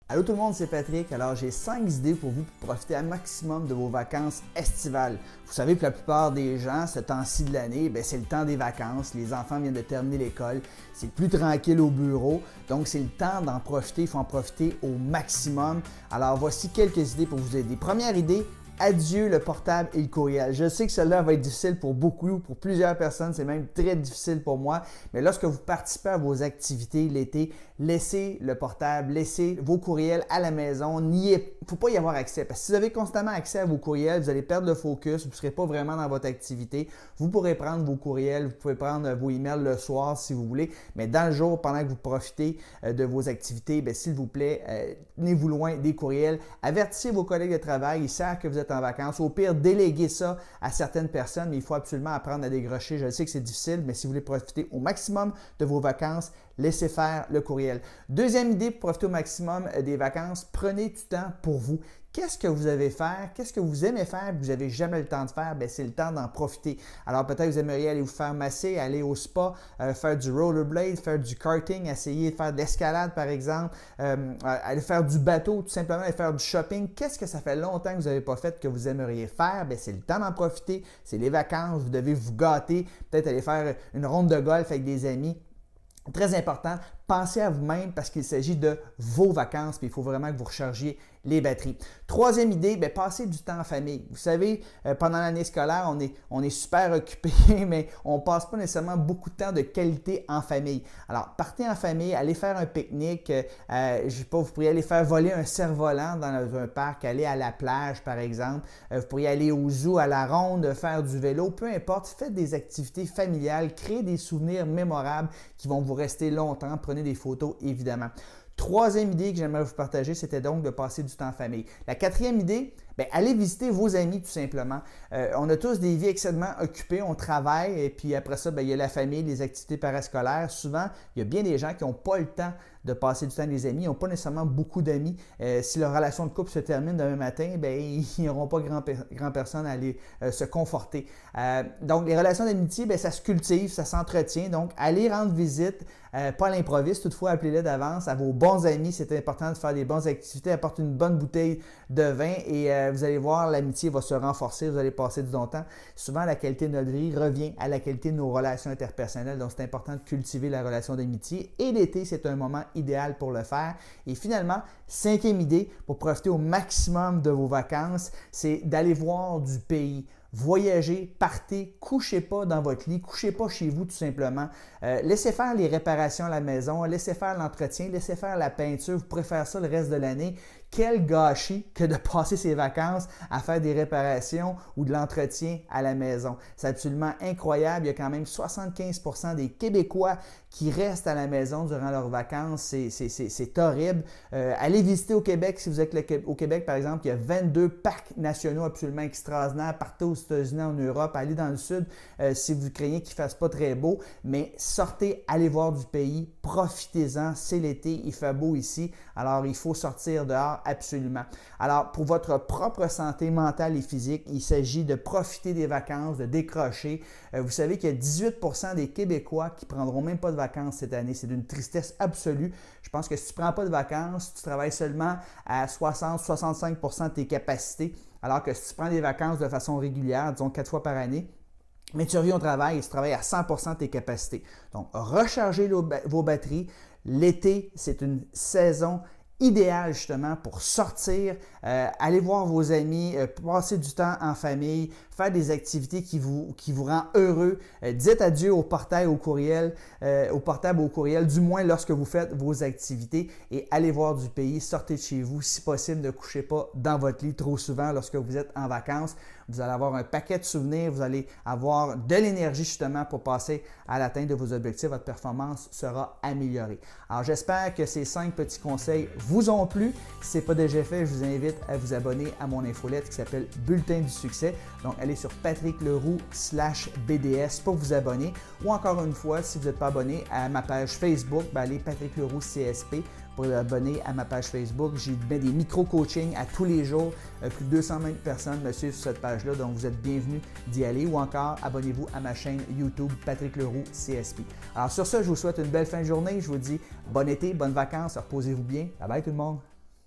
Allô tout le monde, c'est Patrick. Alors j'ai 5 idées pour vous pour profiter un maximum de vos vacances estivales. Vous savez que la plupart des gens, ce temps-ci de l'année, c'est le temps des vacances. Les enfants viennent de terminer l'école. C'est plus tranquille au bureau. Donc c'est le temps d'en profiter. Il faut en profiter au maximum. Alors voici quelques idées pour vous aider. Première idée, adieu le portable et le courriel. Je sais que cela va être difficile pour beaucoup, pour plusieurs personnes, c'est même très difficile pour moi, mais lorsque vous participez à vos activités l'été, laissez le portable, laissez vos courriels à la maison. Il ne faut pas y avoir accès parce que si vous avez constamment accès à vos courriels, vous allez perdre le focus, vous ne serez pas vraiment dans votre activité. Vous pourrez prendre vos courriels, vous pouvez prendre vos emails le soir si vous voulez, mais dans le jour, pendant que vous profitez de vos activités, s'il vous plaît, tenez-vous loin des courriels. Avertissez vos collègues de travail, ils savent que vous êtes en vacances. Au pire, déléguez ça à certaines personnes, mais il faut absolument apprendre à décrocher. Je sais que c'est difficile, mais si vous voulez profiter au maximum de vos vacances, laissez faire le courriel. Deuxième idée pour profiter au maximum des vacances, prenez du temps pour vous. Qu'est-ce que vous avez faire? Qu'est-ce que vous aimez faire que vous n'avez jamais le temps de faire? C'est le temps d'en profiter. Alors peut-être vous aimeriez aller vous faire masser, aller au spa, faire du rollerblade, faire du karting, essayer de faire de l'escalade par exemple, aller faire du bateau, tout simplement aller faire du shopping. Qu'est-ce que ça fait longtemps que vous n'avez pas fait que vous aimeriez faire? C'est le temps d'en profiter, c'est les vacances, vous devez vous gâter, peut-être aller faire une ronde de golf avec des amis. Très important, pensez à vous-même parce qu'il s'agit de vos vacances, puis il faut vraiment que vous rechargiez les batteries. Troisième idée, passez du temps en famille. Vous savez, pendant l'année scolaire, on est super occupé, mais on ne passe pas nécessairement beaucoup de temps de qualité en famille. Alors, partez en famille, allez faire un pique-nique, je sais pas, vous pourriez aller faire voler un cerf-volant dans un parc, aller à la plage par exemple, vous pourriez aller au zoo, à la ronde, faire du vélo, peu importe, faites des activités familiales, créez des souvenirs mémorables qui vont vous rester longtemps, prenez des photos évidemment. Troisième idée que j'aimerais vous partager, c'était donc de passer du temps en famille. La quatrième idée, allez visiter vos amis tout simplement. On a tous des vies extrêmement occupées, on travaille et puis après ça, il y a la famille, les activités parascolaires. Souvent, il y a bien des gens qui n'ont pas le temps de passer du temps avec les amis, ils n'ont pas nécessairement beaucoup d'amis. Si leur relation de couple se termine demain matin, ils n'auront pas grand personne à aller se conforter. Donc, les relations d'amitié, ça se cultive, ça s'entretient. Donc, allez rendre visite, pas à l'improviste, toutefois, appelez-les d'avance à vos bons amis. C'est important de faire des bonnes activités, apportez une bonne bouteille de vin et vous allez voir, l'amitié va se renforcer, vous allez passer du bon temps. Souvent, la qualité de notre vie revient à la qualité de nos relations interpersonnelles. Donc, c'est important de cultiver la relation d'amitié. Et l'été, c'est un moment idéal pour le faire. Et finalement, cinquième idée pour profiter au maximum de vos vacances, c'est d'aller voir du pays. Voyagez, partez, couchez pas dans votre lit, couchez pas chez vous tout simplement. Laissez faire les réparations à la maison, laissez faire l'entretien, laissez faire la peinture, vous pourrez faire ça le reste de l'année. Quel gâchis que de passer ses vacances à faire des réparations ou de l'entretien à la maison. C'est absolument incroyable. Il y a quand même 75% des Québécois qui restent à la maison durant leurs vacances. C'est horrible. Allez visiter au Québec. Si vous êtes au Québec, par exemple, il y a 22 parcs nationaux absolument extraordinaires partout aux États-Unis, en Europe. Allez dans le sud si vous craignez qu'il ne fasse pas très beau. Mais sortez, allez voir du pays. Profitez-en. C'est l'été. Il fait beau ici. Alors, il faut sortir dehors. Absolument. Alors, pour votre propre santé mentale et physique, il s'agit de profiter des vacances, de décrocher. Vous savez qu'il y a 18% des Québécois qui ne prendront même pas de vacances cette année. C'est d'une tristesse absolue. Je pense que si tu ne prends pas de vacances, tu travailles seulement à 60-65% de tes capacités, alors que si tu prends des vacances de façon régulière, disons 4 fois par année, mais tu reviens au travail et tu travailles à 100% de tes capacités. Donc, rechargez vos batteries. L'été, c'est une saison idéal justement pour sortir, aller voir vos amis, passer du temps en famille, faire des activités qui vous rendent heureux. Dites adieu au portail, au courriel, au portable, au courriel, du moins lorsque vous faites vos activités et allez voir du pays, sortez de chez vous. Si possible, ne couchez pas dans votre lit trop souvent lorsque vous êtes en vacances. Vous allez avoir un paquet de souvenirs, vous allez avoir de l'énergie justement pour passer à l'atteinte de vos objectifs. Votre performance sera améliorée. Alors, j'espère que ces 5 petits conseils vous ont plu. Si ce n'est pas déjà fait, je vous invite à vous abonner à mon infolette qui s'appelle Bulletin du succès. Donc, allez sur patrickleroux/BDS pour vous abonner. Ou encore une fois, si vous n'êtes pas abonné à ma page Facebook, allez Patrick Leroux CSP pour vous abonner à ma page Facebook. J'ai des micro-coachings à tous les jours. Plus de 200 000 personnes me suivent sur cette page-là, donc vous êtes bienvenus d'y aller. Ou encore, abonnez-vous à ma chaîne YouTube Patrick Leroux CSP. Alors sur ça, je vous souhaite une belle fin de journée. Je vous dis bon été, bonnes vacances, reposez-vous bien. Bye bye tout le monde!